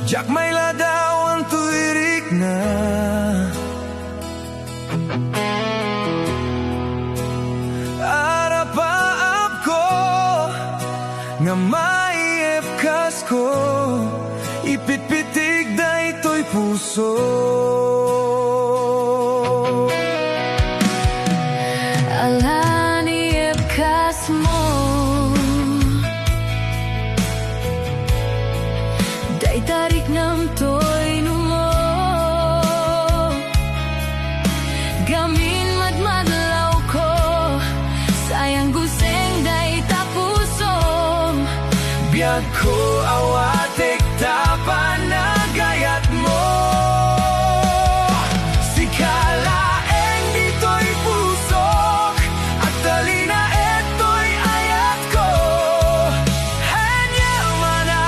Jack may ladaw ang tuirik na arapaap ko nga maiepkas ko ipitpitig da ito'y puso. Alan iepkas mo day tarik nam to'y numo gamin madmadlaw ko sayang guseng day tapusom Biyag ko awatek tapan na gayat mo. Si kalaeng dito'y pusok at talina eto'y ayat ko. Hanya mana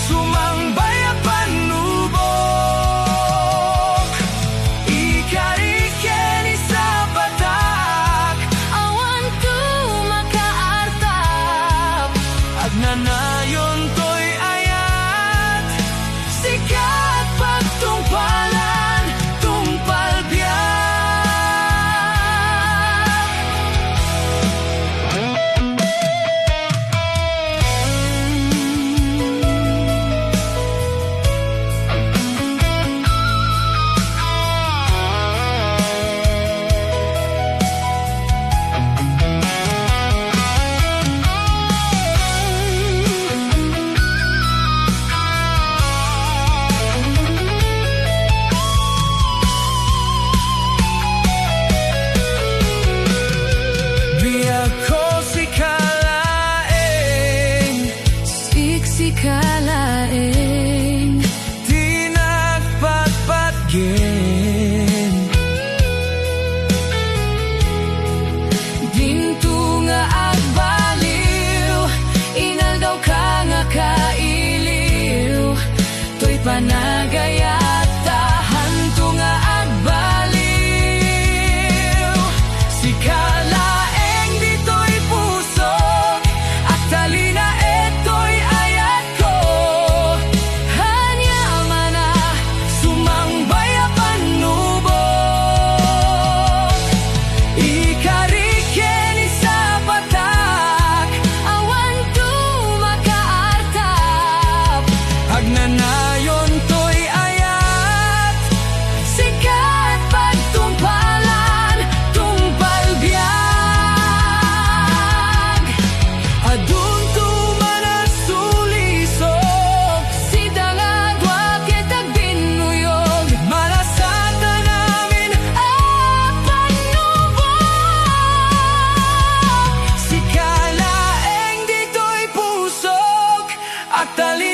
sumangbay ang panubok ikarikeni sa batak awan ko makaartap at nanayon to'y ayat sikat pagtungpalan tumpal biyak. Biyag ko si kalaeng siksi kalaeng di nagpatpatgin dinto nga agbaliw inaldaw ka nga kailiw to'y panagayat tahanto nga agbaliw. Si kalaeng dito'y pusok at talina eto'y ayat ko. Hanya mana sumangbay ang panubok ikarikeni sa batak awan ko makaartap agnanayon to'y ayat sikat pagtumpalan tumpal biyak adun tuman ang sulisok si dangadwa kitag binuyog malasata namin panubok si kalaeng dito'y pusok at talina